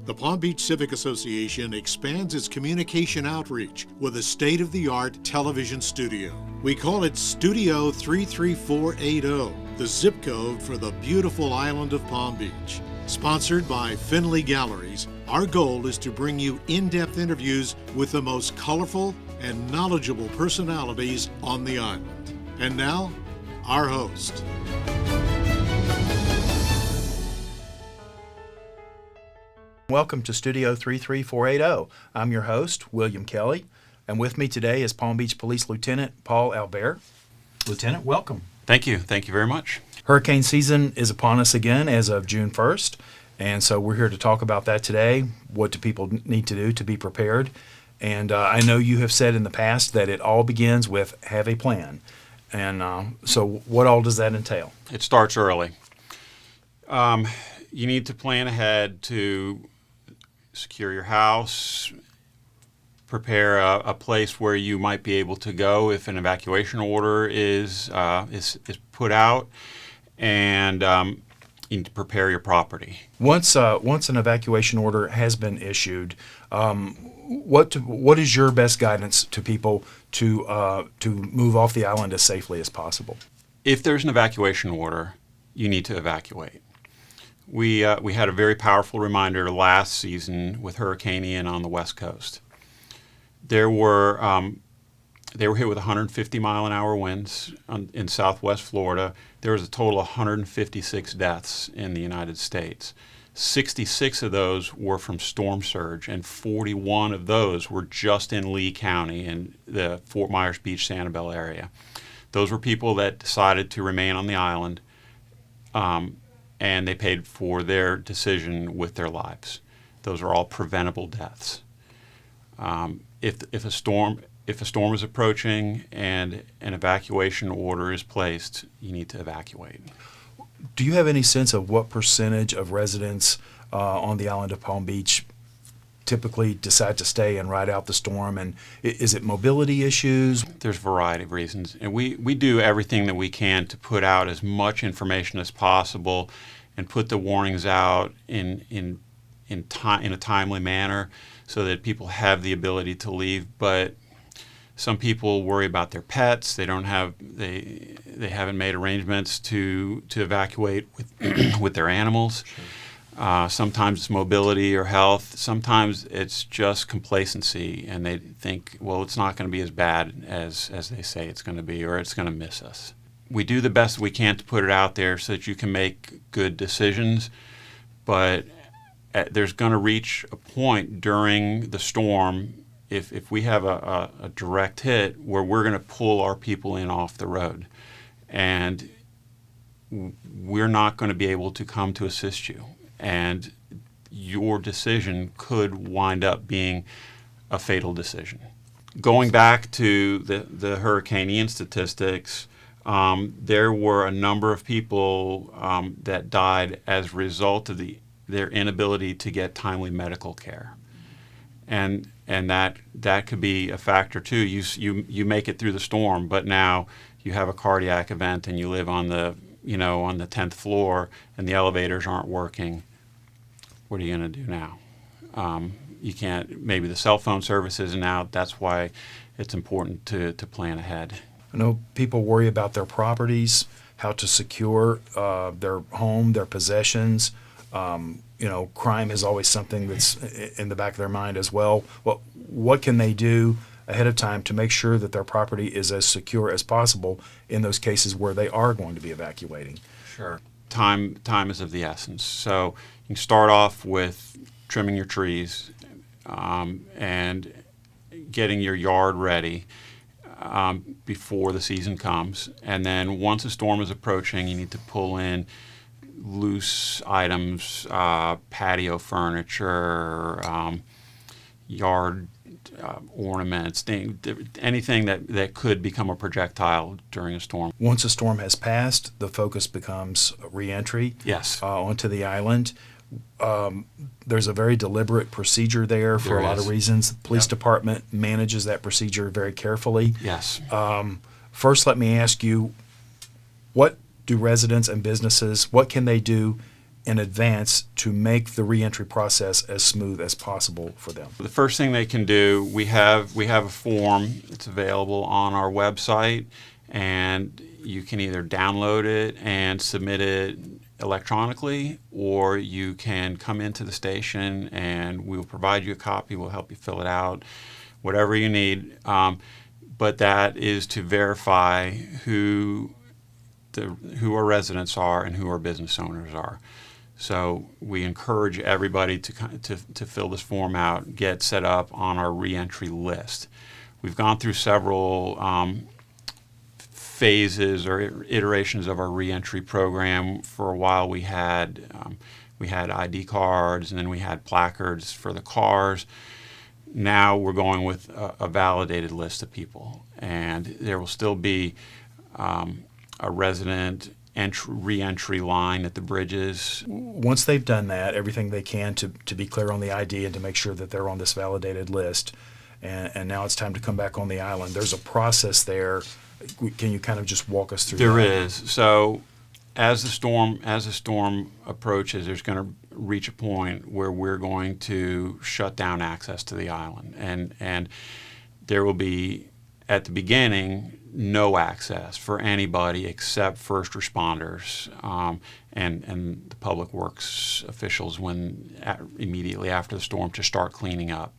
The Palm Beach Civic Association expands its communication outreach with a state-of-the-art television studio. We call it Studio 33480, the zip code for the beautiful island of Palm Beach. Sponsored by Finley Galleries, our goal is to bring you in-depth interviews with the most colorful and knowledgeable personalities on the island. And now, our host. Welcome to Studio 33480. I'm your host, William Kelly, and with me today is Palm Beach Police Lieutenant Paul Alber. Lieutenant, welcome. Thank you. Thank you very much. Hurricane season is upon us again as of June 1st, and so we're here to talk about that today. What do people need to do to be prepared? And I know you have said in the past that it all begins with have a plan. And so what all does that entail? It starts early. You need to plan ahead to secure your house, prepare a place where you might be able to go if an evacuation order is put out, and you need to prepare your property. Once an evacuation order has been issued, what is your best guidance to people to move off the island as safely as possible? If there's an evacuation order, you need to evacuate. We had a very powerful reminder last season with Hurricane Ian on the West Coast. They were hit with 150-mile-an-hour winds in southwest Florida. There was a total of 156 deaths in the United States. 66 of those were from storm surge, and 41 of those were just in Lee County in the Fort Myers Beach, Sanibel area. Those were people that decided to remain on the island, and they paid for their decision with their lives. Those are all preventable deaths. If a storm is approaching and an evacuation order is placed, you need to evacuate. Do you have any sense of what percentage of residents on the island of Palm Beach typically decide to stay and ride out the storm? And is it mobility issues? There's a variety of reasons. And we do everything that we can to put out as much information as possible and put the warnings out in a timely manner so that people have the ability to leave. But some people worry about their pets. They haven't made arrangements to evacuate with their animals. Sure. Sometimes it's mobility or health. Sometimes it's just complacency, and they think, well, it's not going to be as bad as they say it's going to be, or it's going to miss us. We do the best we can to put it out there so that you can make good decisions, but there's going to reach a point during the storm, if we have a direct hit, where we're going to pull our people in off the road, and we're not going to be able to come to assist you. And your decision could wind up being a fatal decision. Going back to the Hurricane Ian statistics, there were a number of people that died as a result of their inability to get timely medical care. And that could be a factor too. You make it through the storm, but now you have a cardiac event and you live on the 10th floor and the elevators aren't working. What are you going to do now? You can't. Maybe the cell phone service isn't out. That's why it's important to plan ahead. I know people worry about their properties, how to secure their home, their possessions. Crime is always something that's in the back of their mind as well. What can they do ahead of time to make sure that their property is as secure as possible in those cases where they are going to be evacuating? Sure. Time is of the essence. So you can start off with trimming your trees and getting your yard ready before the season comes. And then once a storm is approaching, you need to pull in loose items, patio furniture, yard ornaments, anything that could become a projectile during a storm. Once a storm has passed, the focus becomes reentry. Yes. Onto the island. There's a very deliberate procedure there for a lot of reasons. The police department manages that procedure very carefully. Yes. First, let me ask you, what do residents and businesses, what can they do in advance to make the reentry process as smooth as possible for them? The first thing they can do, we have a form that's available on our website, and you can either download it and submit it electronically, or you can come into the station and we will provide you a copy. We'll help you fill it out, whatever you need. But that is to verify who our residents are and who our business owners are. So we encourage everybody to fill this form out, get set up on our reentry list. We've gone through several phases or iterations of our reentry program. For a while, we had ID cards, and then we had placards for the cars. Now we're going with a validated list of people, and there will still be a resident reentry line at the bridges. Once they've done that, everything they can to be clear on the ID and to make sure that they're on this validated list, and now it's time to come back on the island. There's a process there. Can you kind of just walk us through that? There is. So as the storm approaches, there's going to reach a point where we're going to shut down access to the island, and there will be, at the beginning, no access for anybody except first responders and the public works officials immediately after the storm to start cleaning up.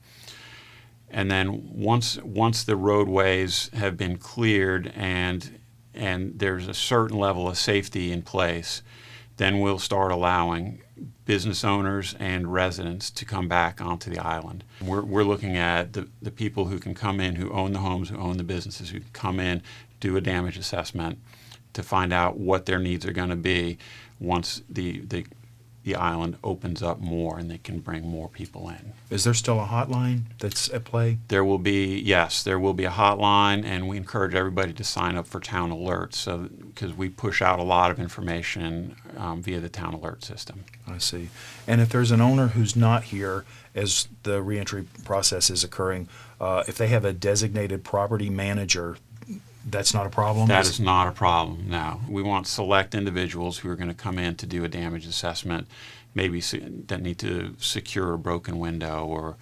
And then once the roadways have been cleared and there's a certain level of safety in place, then we'll start allowing business owners and residents to come back onto the island. We're looking at the people who can come in, who own the homes, who own the businesses, who can come in, do a damage assessment to find out what their needs are going to be once the island opens up more and they can bring more people in. Is there still a hotline that's at play? There will be a hotline, and we encourage everybody to sign up for town alerts, because we push out a lot of information via the town alert system. I see. And if there's an owner who's not here as the reentry process is occurring, if they have a designated property manager, that's not a problem? That is not a problem, no. We want select individuals who are going to come in to do a damage assessment, maybe that need to secure a broken window or,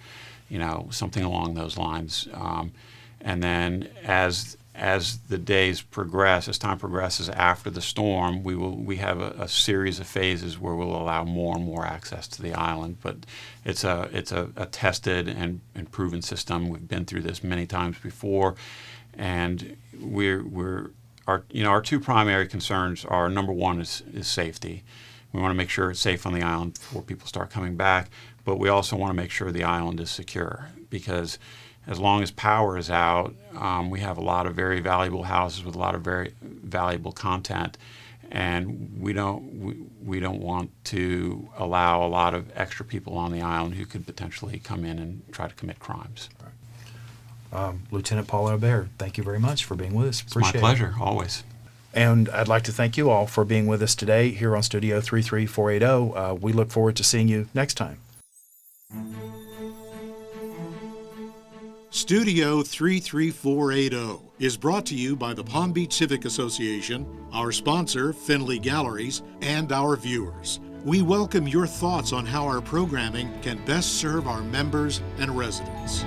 something along those lines. And then as the days progress, as time progresses after the storm, we have a series of phases where we'll allow more and more access to the island. But it's a tested and proven system. We've been through this many times before. And our two primary concerns are, number one is safety. We want to make sure it's safe on the island before people start coming back, but we also want to make sure the island is secure, because as long as power is out, we have a lot of very valuable houses with a lot of very valuable content, and we don't want to allow a lot of extra people on the island who could potentially come in and try to commit crimes. Lieutenant Paul Alber, thank you very much for being with us. Appreciate it. It's my pleasure, always. And I'd like to thank you all for being with us today here on Studio 33480. We look forward to seeing you next time. Studio 33480 is brought to you by the Palm Beach Civic Association, our sponsor, Finley Galleries, and our viewers. We welcome your thoughts on how our programming can best serve our members and residents.